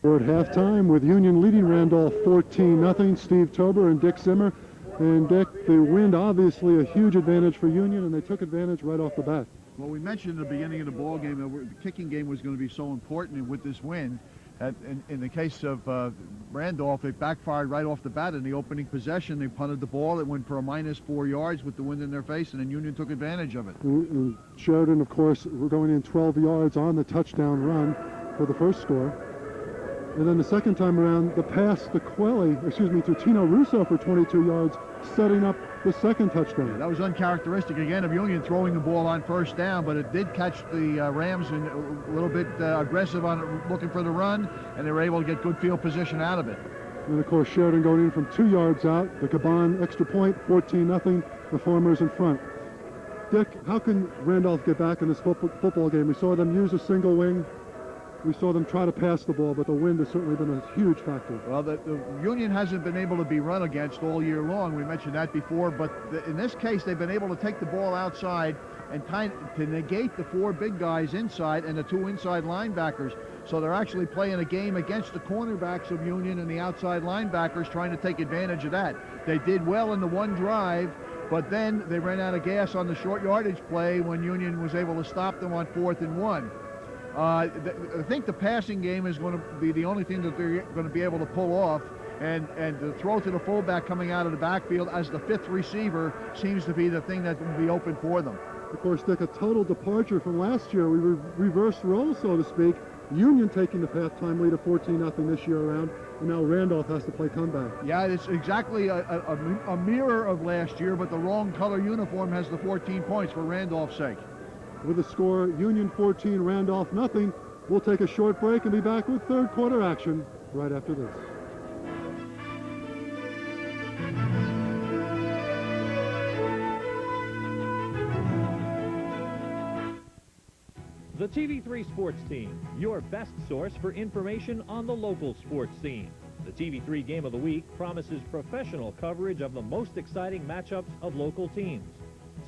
We're at halftime with Union leading Randolph 14-0. Steve Tober and Dick Zimmer. And Dick, the wind obviously a huge advantage for Union, and they took advantage right off the bat. Well, we mentioned at the beginning of the ball game that the kicking game was going to be so important, and with this wind, in the case of Randolph, it backfired right off the bat in the opening possession. They punted the ball. It went for a -4 yards with the wind in their face, and then Union took advantage of it. And Sheridan, of course, we're going in 12 yards on the touchdown run for the first score. And then the second time around, the pass to Tino Russo for 22 yards, setting up the second touchdown. Yeah, that was uncharacteristic again of Union throwing the ball on first down, but it did catch the Rams and a little bit aggressive on it, looking for the run, and they were able to get good field position out of it. And of course, Sheridan going in from 2 yards out, the Caban extra point, 14-0, the Farmers in front. Dick, how can Randolph get back in this football game? We saw them use a single wing. We saw them try to pass the ball, but the wind has certainly been a huge factor. Well, the Union hasn't been able to be run against all year long. We mentioned that before, but in this case, they've been able to take the ball outside and to negate the 4 big guys inside and the 2 inside linebackers. So they're actually playing a game against the cornerbacks of Union and the outside linebackers, trying to take advantage of that. They did well in the one drive, but then they ran out of gas on the short yardage play when Union was able to stop them on 4th and 1. I think the passing game is going to be the only thing that they're going to be able to pull off, and the throw to the fullback coming out of the backfield as the 5th receiver seems to be the thing that will be open for them. Of course, Dick, a total departure from last year. We reversed roles, so to speak. Union taking the halftime lead of 14-0 this year around, and now Randolph has to play comeback. Yeah, it's exactly a mirror of last year, but the wrong color uniform has the 14 points for Randolph's sake. With the score, Union 14, Randolph nothing. We'll take a short break and be back with third quarter action right after this. The TV3 Sports Team, your best source for information on the local sports scene. The TV3 Game of the Week promises professional coverage of the most exciting matchups of local teams.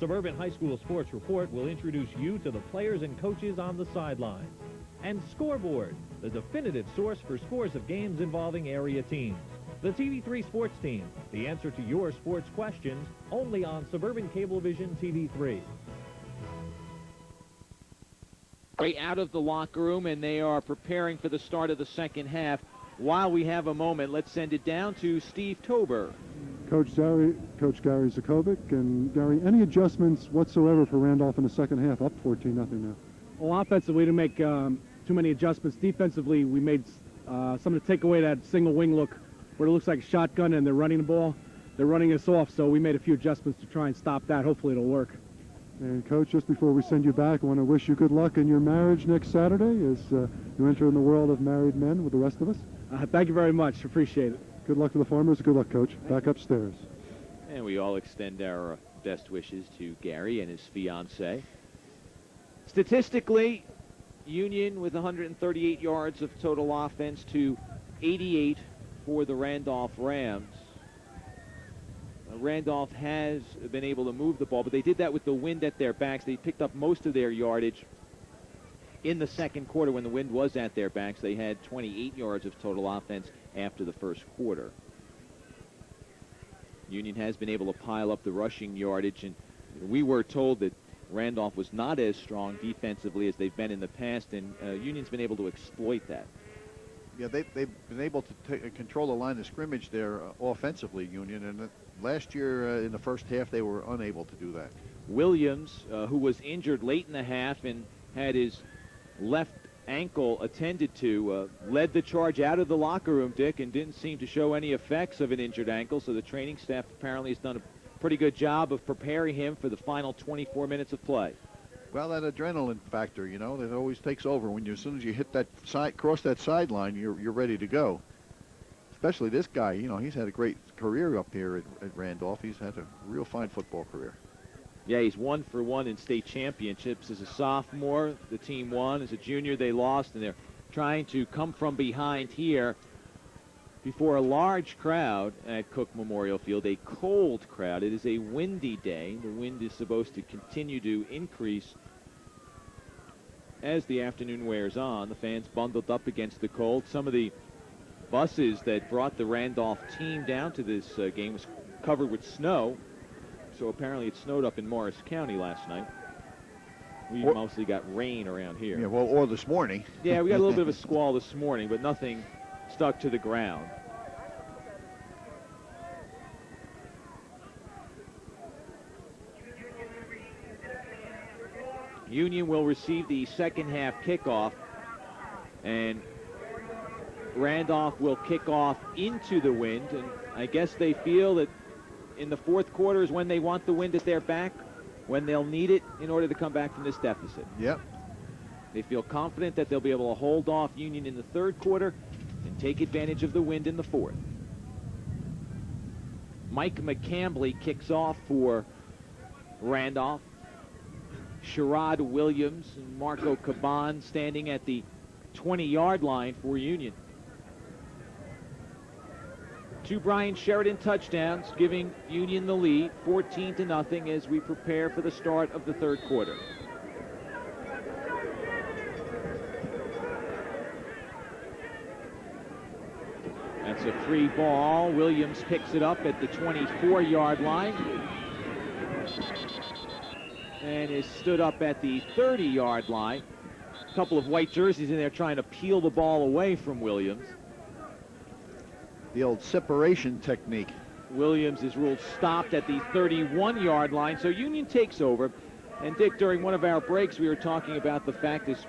Suburban High School Sports Report will introduce you to the players and coaches on the sidelines. And Scoreboard, the definitive source for scores of games involving area teams. The TV3 Sports Team, the answer to your sports questions, only on Suburban Cablevision TV3. Out of the locker room, and they are preparing for the start of the second half. While we have a moment, let's send it down to Steve Tober. Coach Gary Zakovic. And Gary, any adjustments whatsoever for Randolph in the second half, up 14-0 now? Well, offensively, we didn't make too many adjustments. Defensively, we made something to take away that single wing look where it looks like a shotgun and they're running the ball. They're running us off, so we made a few adjustments to try and stop that. Hopefully it'll work. And Coach, just before we send you back, I want to wish you good luck in your marriage next Saturday as you enter in the world of married men with the rest of us. Thank you very much. Appreciate it. Good luck to the Farmers. Good luck, Coach. Back upstairs. And we all extend our best wishes to Gary and his fiancée. Statistically, Union with 138 yards of total offense to 88 for the Randolph Rams. Randolph has been able to move the ball, but they did that with the wind at their backs. They picked up most of their yardage in the second quarter when the wind was at their backs. They had 28 yards of total offense after the first quarter. Union has been able to pile up the rushing yardage, and we were told that Randolph was not as strong defensively as they've been in the past, and Union's been able to exploit that. Yeah, they've been able to control the line of scrimmage there offensively, Union, and last year in the first half they were unable to do that. Williams, who was injured late in the half and had his left ankle attended to, led the charge out of the locker room, Dick, and didn't seem to show any effects of an injured ankle, so the training staff apparently has done a pretty good job of preparing him for the final 24 minutes of play. Well, that adrenaline factor, you know, that always takes over. As soon as you hit that cross that sideline, you're ready to go. Especially this guy, you know, he's had a great career up here at Randolph. He's had a real fine football career. Yeah, he's 1 for 1 in state championships. As a sophomore, the team won. As a junior, they lost, and they're trying to come from behind here before a large crowd at Cook Memorial Field, a cold crowd. It is a windy day. The wind is supposed to continue to increase as the afternoon wears on. The fans bundled up against the cold. Some of the buses that brought the Randolph team down to this game was covered with snow. So apparently it snowed up in Morris County last night. We mostly got rain around here. Yeah, well, or this morning. Yeah, we got a little bit of a squall this morning, but nothing stuck to the ground. Union will receive the second half kickoff, and Randolph will kick off into the wind, and I guess they feel that in the fourth quarter is when they want the wind at their back, when they'll need it in order to come back from this deficit. Yep. They feel confident that they'll be able to hold off Union in the third quarter and take advantage of the wind in the fourth. Mike McCambly kicks off for Randolph. Sherrod Williams and Marco Caban standing at the 20-yard line for Union. 2 Brian Sheridan touchdowns, giving Union the lead, 14-0, as we prepare for the start of the third quarter. That's a free ball. Williams picks it up at the 24-yard line and is stood up at the 30-yard line. A couple of white jerseys in there trying to peel the ball away from Williams. The old separation technique. Williams is ruled stopped at the 31-yard line, so Union takes over. And Dick, during one of our breaks, we were talking about the fact as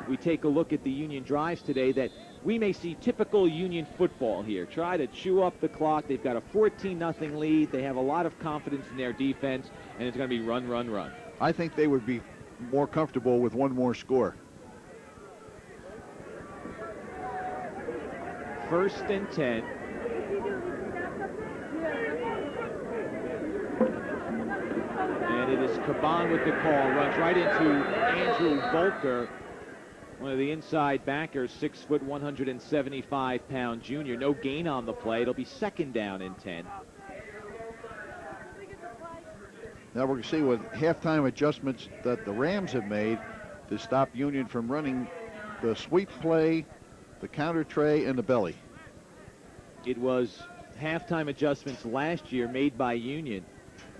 we take a look at the Union drives today that we may see typical Union football here. Try to chew up the clock. They've got a 14-0 lead. They have a lot of confidence in their defense, and it's going to be run, run, run. I think they would be more comfortable with one more score. First and 10. And it is Caban with the call. Runs right into Andrew Volker, one of the inside backers, 6 foot, 175-pound junior. No gain on the play. It'll be second down and 10. Now we're going to see what halftime adjustments that the Rams have made to stop Union from running the sweep play, the counter tray, and the belly. It was halftime adjustments last year made by Union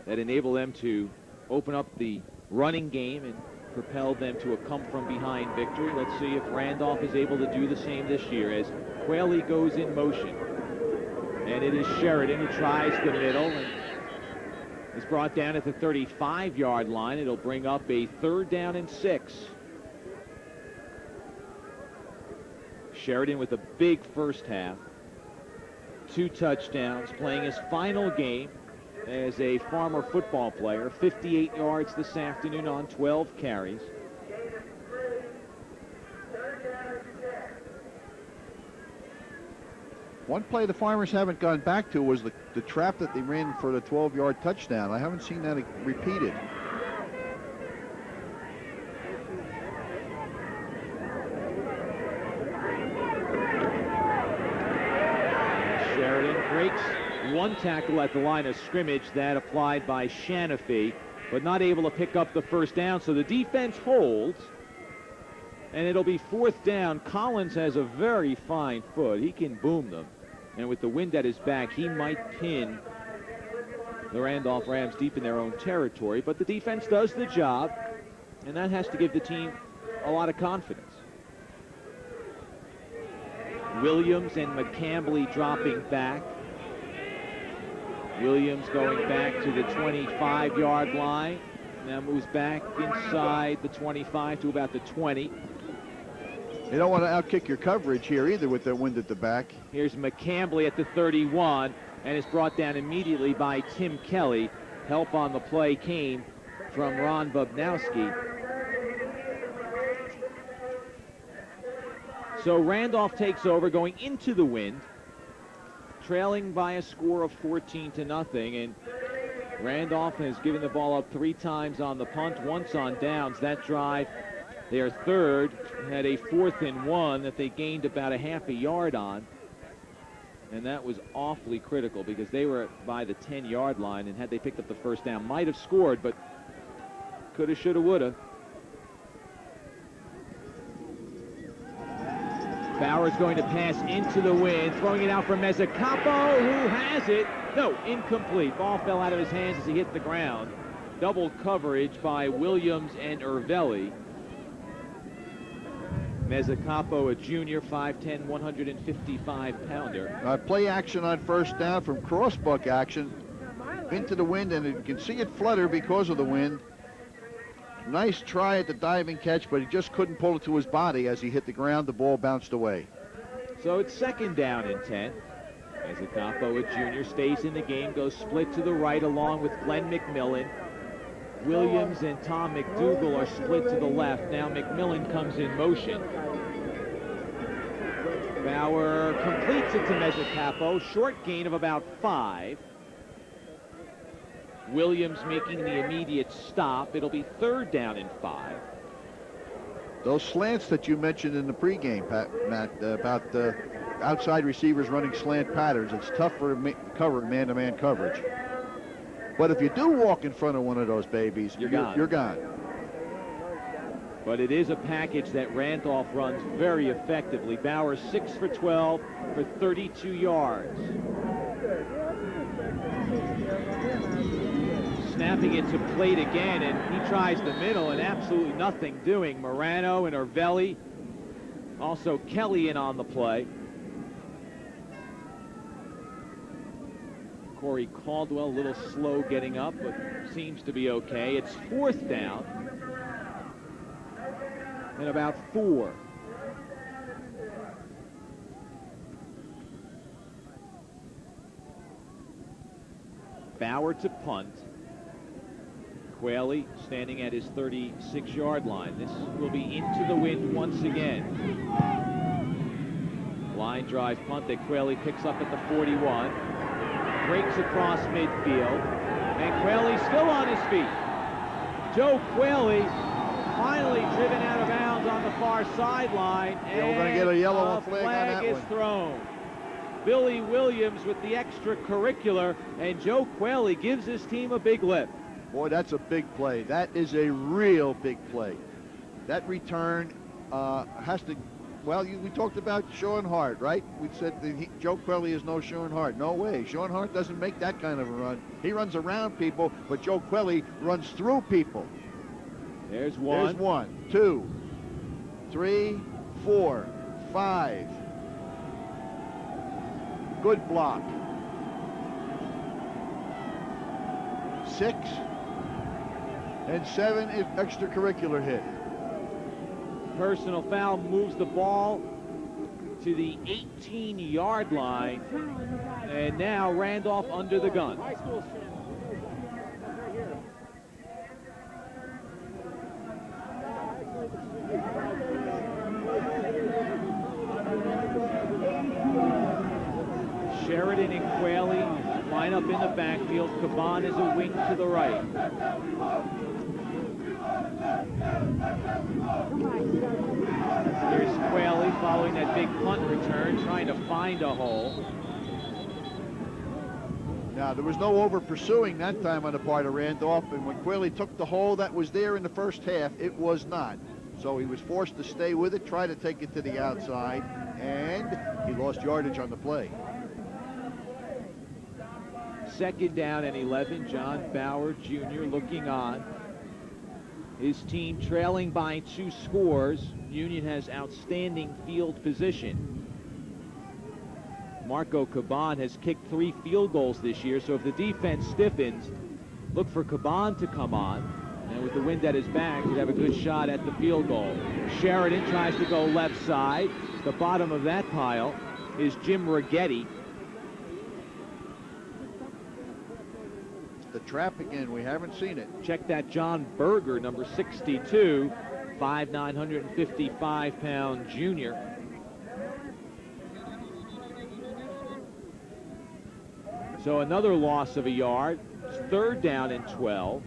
that enabled them to open up the running game and propelled them to a come-from-behind victory. Let's see if Randolph is able to do the same this year as Quayle goes in motion. And it is Sheridan who tries the middle and is brought down at the 35-yard line. It'll bring up a 3rd down and 6. Sheridan with a big first half. 2 touchdowns, playing his final game as a Farmer football player. 58 yards this afternoon on 12 carries. One play the Farmers haven't gone back to was the trap that they ran for the 12-yard touchdown. I haven't seen that repeated. Sheridan breaks one tackle at the line of scrimmage that applied by Shanafy, but not able to pick up the first down, so the defense holds, and it'll be 4th down. Collins has a very fine foot. He can boom them, and with the wind at his back, he might pin the Randolph Rams deep in their own territory, but the defense does the job, and that has to give the team a lot of confidence. Williams and McCambly dropping back. Williams going back to the 25-yard line. Now moves back inside the 25 to about the 20. You don't want to outkick your coverage here either with the wind at the back. Here's McCambly at the 31 and is brought down immediately by Tim Kelly. Help on the play came from Ron Bubnowski. So Randolph takes over going into the wind, trailing by a score of 14-0, and Randolph has given the ball up 3 times on the punt, once on downs. That drive, their third, had a 4th and 1 that they gained about a half a yard on, and that was awfully critical because they were by the 10-yard line, and had they picked up the first down, might have scored, but coulda, shoulda, woulda. Bauer's going to pass into the wind, throwing it out for Mezzacapo, who has it. No, incomplete. Ball fell out of his hands as he hit the ground. Double coverage by Williams and Urvelli. Mezzacapo, a junior, 5'10", 155-pounder. Play action on first down from crossbuck action into the wind, and you can see it flutter because of the wind. Nice try at the diving catch, but he just couldn't pull it to his body. As he hit the ground, the ball bounced away. So it's 2nd down and 10. Mezzacapo, a junior, stays in the game, goes split to the right along with Glenn McMillan. Williams and Tom McDougal are split to the left. Now McMillan comes in motion. Bauer completes it to Mezzacapo. Short gain of about 5. Williams making the immediate stop. It'll be 3rd down and 5. Those slants that you mentioned in the pregame, Matt, about the outside receivers running slant patterns, it's tough for man-to-man coverage. But if you do walk in front of one of those babies, you're gone. But it is a package that Randolph runs very effectively. Bauer 6 for 12 for 32 yards. Snapping it to plate again, and he tries the middle and absolutely nothing doing. Morano and Urvelli, also Kelly in on the play. Corey Caldwell a little slow getting up, but seems to be okay. It's 4th down and about 4. Bauer to punt. Quayle standing at his 36-yard line. This will be into the wind once again. Line drive punt that Quayle picks up at the 41. Breaks across midfield. And Quayle still on his feet. Joe Quayle finally driven out of bounds on the far sideline. Yeah, we're going to get a yellow flag on that is one. Thrown. Billy Williams with the extracurricular, and Joe Quayle gives his team a big lift. Boy, that's a big play. That is a real big play. That return has to, well, we talked about Sean Hart, right? We said that Joe Quayle is no Sean Hart. No way. Sean Hart doesn't make that kind of a run. He runs around people, but Joe Quayle runs through people. There's one. There's 1, 2, 3, 4, 5. Good block. 6 and 7 is extracurricular hit. Personal foul moves the ball to the 18-yard line, and now Randolph under the gun. Sheridan and Quayle line up in the backfield. Caban is a wing to the right. Here's Quayle following that big punt return, trying to find a hole. Now, there was no over-pursuing that time on the part of Randolph, and when Quayle took the hole that was there in the first half, it was not. So he was forced to stay with it, try to take it to the outside, and he lost yardage on the play. 2nd down and 11. John Bauer Jr. looking on. His team trailing by 2 scores. Union has outstanding field position. Marco Caban has kicked 3 field goals this year, so if the defense stiffens, look for Caban to come on. And with the wind at his back, he'd have a good shot at the field goal. Sheridan tries to go left side. The bottom of that pile is Jim Righetti. The trap again, we haven't seen it. Check that John Berger, number 62, 5'9", 155-pound junior. So another loss of a yard. It's 3rd down and 12.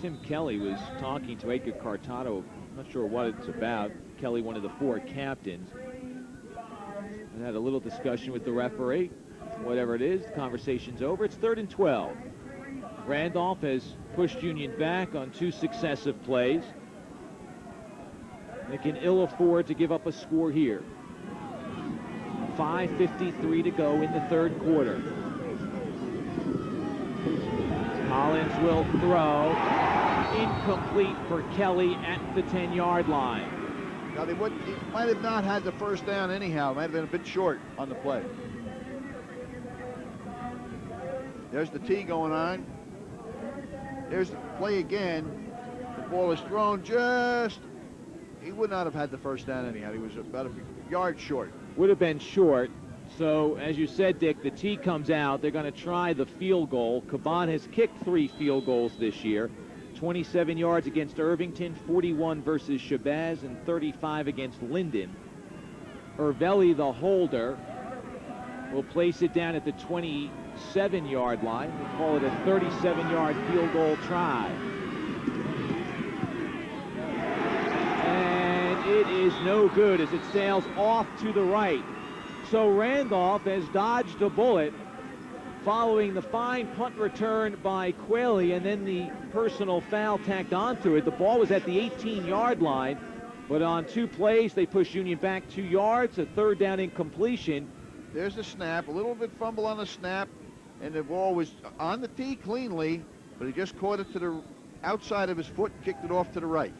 Tim Kelly was talking to Edgar Cartano. Not sure what it's about. Kelly, one of the 4 captains, and had a little discussion with the referee. Whatever it is, the conversation's over. It's 3rd and 12. Randolph has pushed Union back on 2 successive plays. They can ill afford to give up a score here. 5:53 to go in the third quarter. Collins will throw. Incomplete for Kelly at the 10-yard line. Now he might have not had the first down anyhow. Might have been a bit short on the play. There's the tee going on. There's the play again. The ball is thrown just. He would not have had the first down anyhow. He was about a yard short. Would have been short. So, as you said, Dick, the tee comes out. They're going to try the field goal. Caban has kicked 3 field goals this year. 27 yards against Irvington, 41 versus Shabazz, and 35 against Linden. Ervelli, the holder, will place it down at the 27-yard line. We'll call it a 37-yard field goal try. And it is no good as it sails off to the right. So Randolph has dodged a bullet following the fine punt return by Quayle and then the personal foul tacked onto it. The ball was at the 18-yard line, but on 2 plays, they push Union back 2 yards, a third down incompletion. There's the snap, a little bit fumble on the snap, and the ball was on the tee cleanly, but he just caught it to the outside of his foot and kicked it off to the right.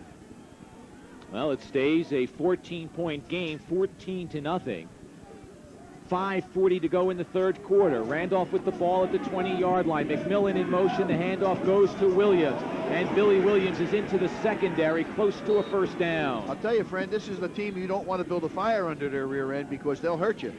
Well, it stays a 14-point game, 14-0. 5:40 to go in the third quarter. Randolph with the ball at the 20-yard line. McMillan in motion. The handoff goes to Williams. And Billy Williams is into the secondary, close to a first down. I'll tell you, friend, this is the team you don't want to build a fire under their rear end because they'll hurt you.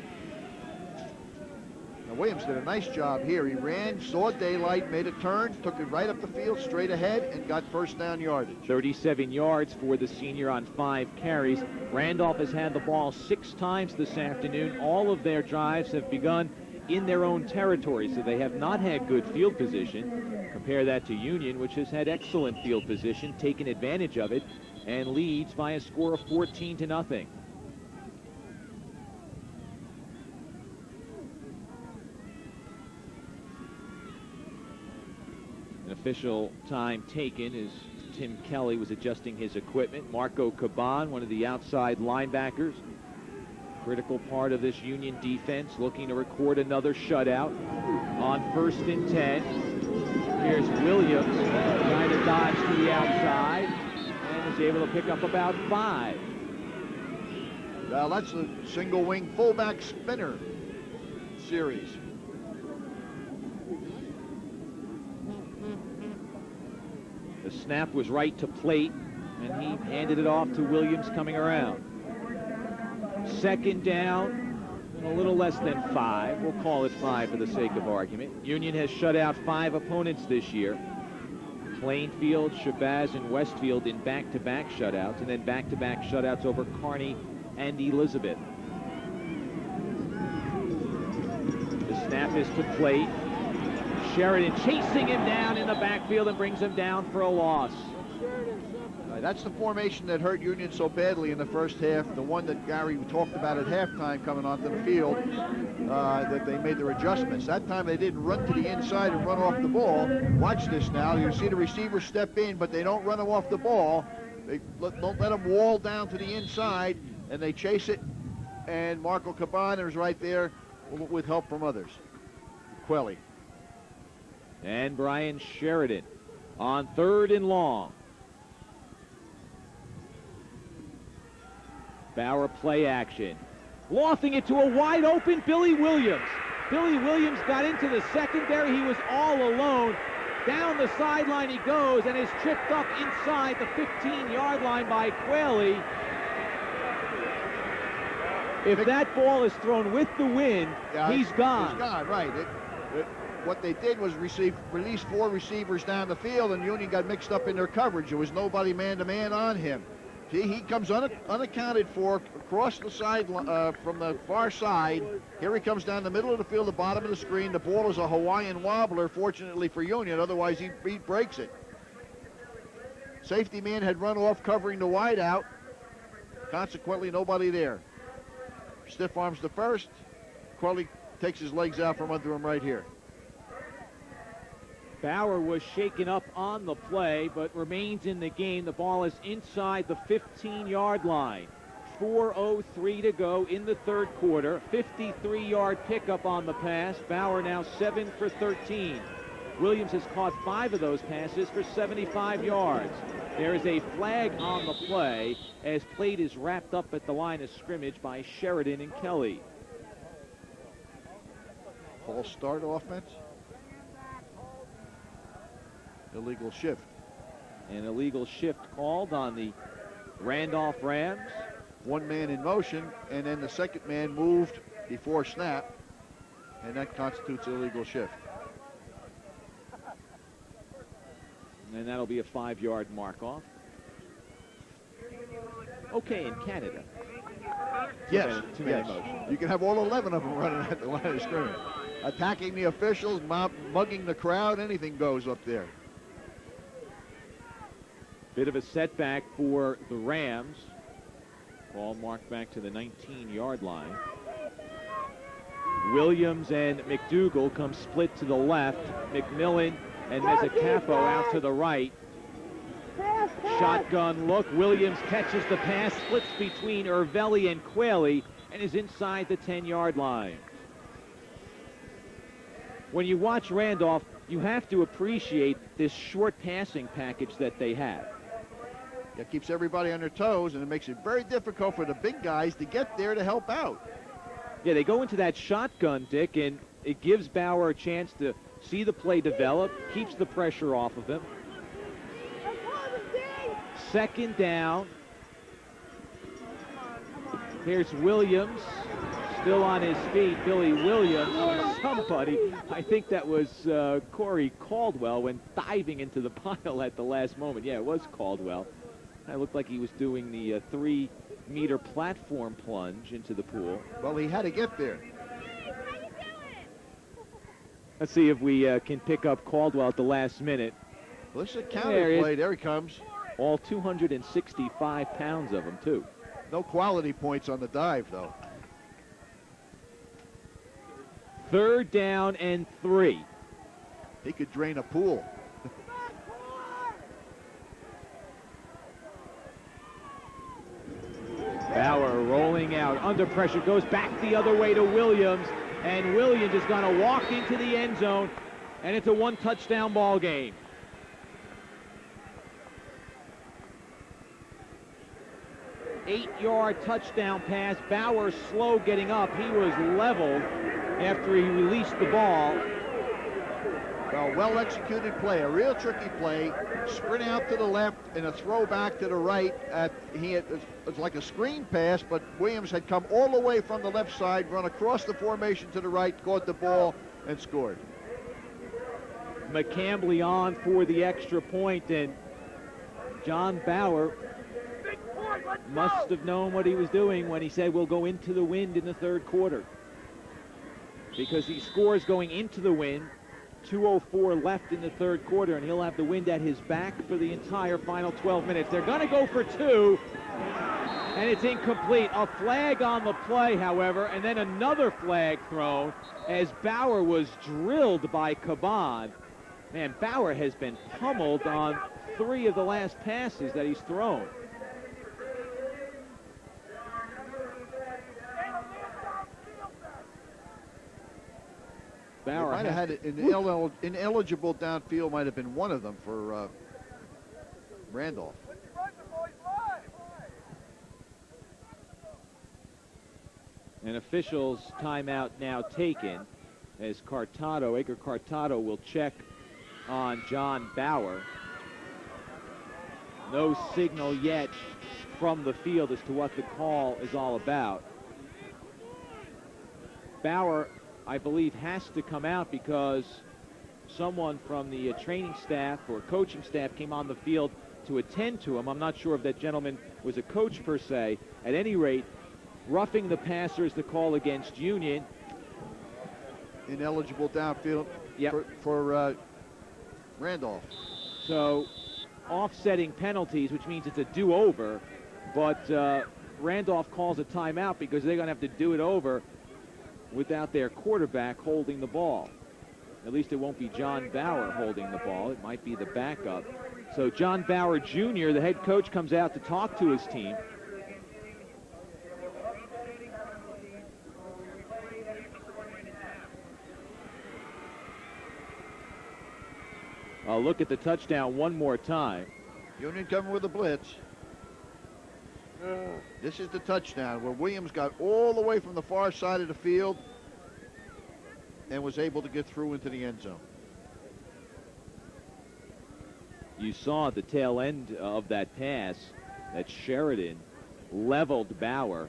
Now, Williams did a nice job here. He ran, saw daylight, made a turn, took it right up the field, straight ahead, and got first down yardage. 37 yards for the senior on 5 carries. Randolph has had the ball 6 times this afternoon. All of their drives have begun in their own territory, so they have not had good field position. Compare that to Union, which has had excellent field position, taken advantage of it, and leads by a score of 14-0. An official time taken as Tim Kelly was adjusting his equipment. Marco Caban, one of the outside linebackers, critical part of this Union defense, looking to record another shutout on 1st and 10. Here's Williams trying to dodge to the outside and is able to pick up about 5. Well, that's a single wing fullback spinner series. The snap was right to plate, and he handed it off to Williams coming around. 2nd down, and a little less than 5. We'll call it 5 for the sake of argument. Union has shut out 5 opponents this year. Plainfield, Shabazz, and Westfield in back-to-back shutouts, and then back-to-back shutouts over Kearney and Elizabeth. The snap is to plate. Sheridan chasing him down in the backfield and brings him down for a loss. That's the formation that hurt Union so badly in the first half, the one that Gary talked about at halftime coming onto the field, that they made their adjustments. That time they didn't run to the inside and run off the ball. Watch this now. You see the receiver step in, but they don't run him off the ball. They don't let him wall down to the inside, and they chase it, and Marco Caban is right there with help from others. Quayle. And Brian Sheridan on 3rd and long. Bauer play action. Lofting it to a wide open Billy Williams. Billy Williams got into the secondary. He was all alone. Down the sideline he goes and is tripped up inside the 15-yard line by Quayle. If that ball is thrown with the wind, he's gone. He's gone, right. What they did was release 4 receivers down the field, and Union got mixed up in their coverage. There was nobody man-to-man on him. See, he comes unaccounted for across the side from the far side. Here he comes down the middle of the field, the bottom of the screen. The ball is a Hawaiian wobbler, fortunately for Union. Otherwise, he breaks it. Safety man had run off covering the wideout. Consequently, nobody there. Stiff arms the first. Quayle takes his legs out from under him right here. Bauer was shaken up on the play, but remains in the game. The ball is inside the 15-yard line. 4:03 to go in the third quarter. 53-yard pickup on the pass. Bauer now 7 for 13. Williams has caught 5 of those passes for 75 yards. There is a flag on the play as play is wrapped up at the line of scrimmage by Sheridan and Kelly. False start offense. Illegal shift. An illegal shift called on the Randolph Rams. One man in motion, and then the second man moved before snap, and that constitutes illegal shift. And that'll be a 5-yard mark off. Okay, in Canada. Yes, Too many yes. motions. You can have all 11 of them running at the line of scrimmage. Attacking the officials, mugging the crowd, anything goes up there. Bit of a setback for the Rams. Ball marked back to the 19-yard line. Williams and McDougal come split to the left. McMillan and Mezzacafo out to the right. Shotgun look. Williams catches the pass, splits between Ervelli and Quayle, and is inside the 10-yard line. When you watch Randolph, you have to appreciate this short passing package that they have. It keeps everybody on their toes, and it makes it very difficult for the big guys to get there to help out. Yeah, they go into that shotgun, Dick, and it gives Bauer a chance to see the play develop, keeps the pressure off of him. Second down. Here's Williams, still on his feet. Billy Williams, somebody, I think that was Corey Caldwell, went diving into the pile at the last moment. Yeah, it was Caldwell. It looked like he was doing the 3-meter platform plunge into the pool. Well, he had to get there. Let's see if we can pick up Caldwell at the last minute. Well, this is a counter play. There he comes. All 265 pounds of him, too. No quality points on the dive, though. 3rd down and 3. He could drain a pool. Bauer rolling out, under pressure, goes back the other way to Williams, and Williams is going to walk into the end zone, and it's a 1-touchdown ball game. Eight-yard touchdown pass. Bauer slow getting up. He was leveled after he released the ball. Well-executed play, a real tricky play. Sprint out to the left and a throw back to the right. It was like a screen pass, but Williams had come all the way from the left side, run across the formation to the right, caught the ball, and scored. McCambly on for the extra point, and John Bauer must have known what he was doing when he said we'll go into the wind in the third quarter, because he scores going into the wind. 2:04 left in the third quarter, and he'll have the wind at his back for the entire final 12 minutes. They're going to go for 2, and it's incomplete. A flag on the play, however, and then another flag thrown as Bauer was drilled by Caban. Man, Bauer has been pummeled on 3 of the last passes that he's thrown. Bauer might have had it ineligible downfield, might have been one of them for Randolph. An official's timeout now taken as Edgar Cartado will check on John Bauer. No signal yet from the field as to what the call is all about. Bauer, I believe, has to come out because someone from the training staff or coaching staff came on the field to attend to him. I'm not sure if that gentleman was a coach per se. At any rate, roughing the passer is the call against Union. Ineligible downfield for Randolph. So offsetting penalties, which means it's a do-over, but Randolph calls a timeout because they're going to have to do it over without their quarterback holding the ball. At least it won't be John Bauer holding the ball. It might be the backup. So John Bauer Jr., the head coach, comes out to talk to his team. I'll look at the touchdown one more time. Union coming with a blitz. This is the touchdown where Williams got all the way from the far side of the field and was able to get through into the end zone. You saw at the tail end of that pass that Sheridan leveled Bauer,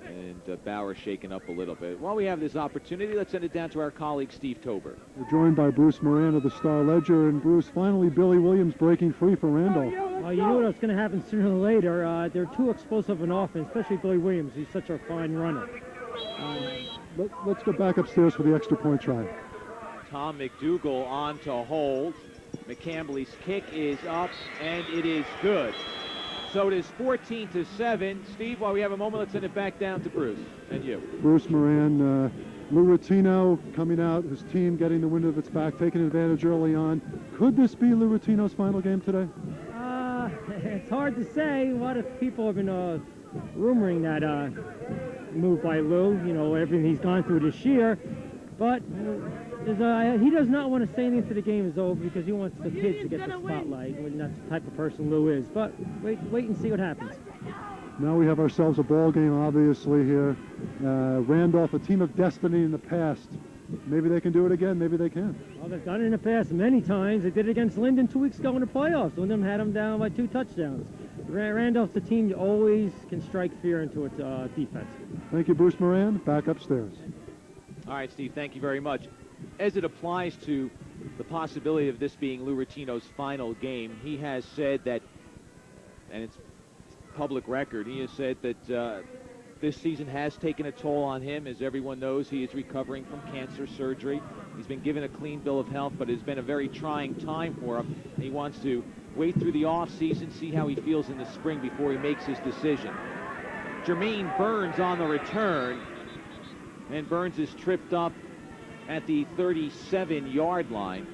and Bauer shaken up a little bit. While we have this opportunity, let's send it down to our colleague Steve Tober. We're joined by Bruce Moran of the Star Ledger, and Bruce, finally Billy Williams breaking free for Randolph. Well, you know what's going to happen sooner or later. They're too explosive an offense, especially Billy Williams. He's such a fine runner. Let's go back upstairs for the extra point try. Tom McDougal on to hold. McCambly's kick is up, and it is good. So it is 14-7. Steve, while we have a moment, let's send it back down to Bruce and you. Bruce Moran, Lou Rotino coming out, his team getting the wind of its back, taking advantage early on. Could this be Lou Rotino's final game today? It's hard to say. A lot of people have been rumoring that move by Lou, you know, everything he's gone through this year. But he does not want to say anything until the game is over because he wants the kids to get the spotlight, and that's the type of person Lou is. But wait and see what happens. Now we have ourselves a ball game, obviously, here. Randolph, a team of destiny in the past. Maybe they can do it again. Maybe they can. Well, they've done it in the past many times. They did it against Linden 2 weeks ago in the playoffs. Wyndham had them down by 2 touchdowns. Randolph's a team you always can strike fear into its defense. Thank you, Bruce Moran. Back upstairs. All right, Steve, thank you very much. As it applies to the possibility of this being Lou Rotino's final game, he has said that, and it's public record, he has said that this season has taken a toll on him. As everyone knows, he is recovering from cancer surgery. He's been given a clean bill of health, but it's been a very trying time for him. He wants to wait through the off-season, see how he feels in the spring before he makes his decision. Jermaine Burns on the return, and Burns is tripped up at the 37-yard line.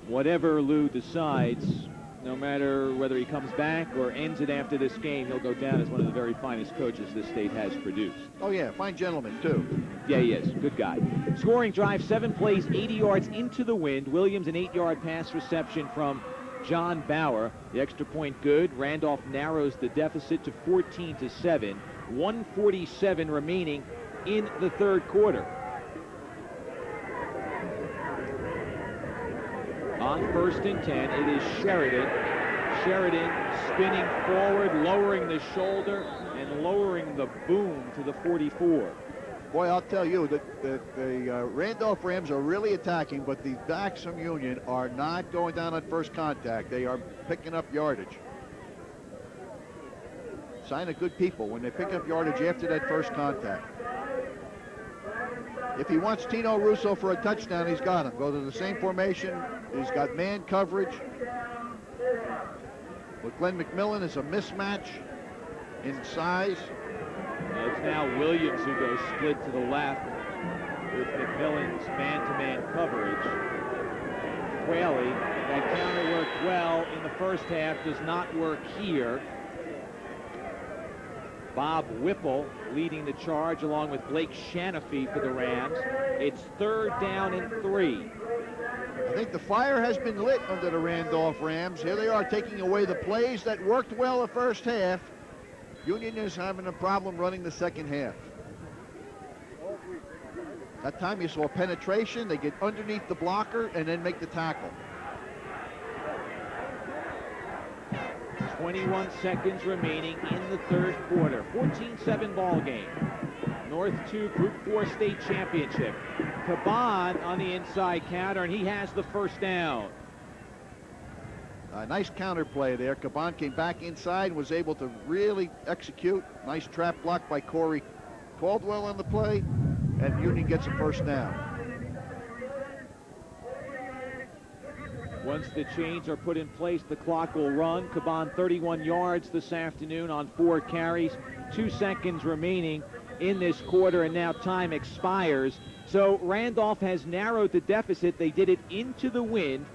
Whatever Lou decides, no matter whether he comes back or ends it after this game, he'll go down as one of the very finest coaches this state has produced. Oh, yeah, fine gentleman, too. Yeah, he is. Good guy. Scoring drive, 7 plays, 80 yards into the wind. Williams, an 8-yard pass reception from John Bauer. The extra point good. Randolph narrows the deficit to 14-7. 1:47 remaining in the third quarter. On 1st and 10, it is Sheridan. Sheridan spinning forward, lowering the shoulder, and lowering the boom to the 44. Boy, I'll tell you that the Randolph Rams are really attacking, but the backs from Union are not going down at first contact. They are picking up yardage. Sign of good people when they pick up yardage after that first contact. If he wants Tino Russo for a touchdown, he's got him. Go to the same formation. He's got man coverage. With Glenn McMillan is a mismatch in size. It's now Williams who goes split to the left with McMillan's man-to-man coverage. Whaley, that counter worked well in the first half, does not work here. Bob Whipple leading the charge along with Blake Shanafy for the Rams. It's 3rd down and 3. I think the fire has been lit under the Randolph Rams. Here they are taking away the plays that worked well the first half. Union is having a problem running the second half. That time you saw penetration. They get underneath the blocker and then make the tackle. 21 seconds remaining in the third quarter. 14-7 ball game. North 2 Group 4 state championship. Caban on the inside counter, and he has the first down. Nice counter play there. Caban came back inside and was able to really execute. Nice trap block by Corey Caldwell on the play, and Union gets a first down. Once the chains are put in place, the clock will run. Caban 31 yards this afternoon on 4 carries. 2 seconds remaining in this quarter, and now time expires. So Randolph has narrowed the deficit. They did it into the wind.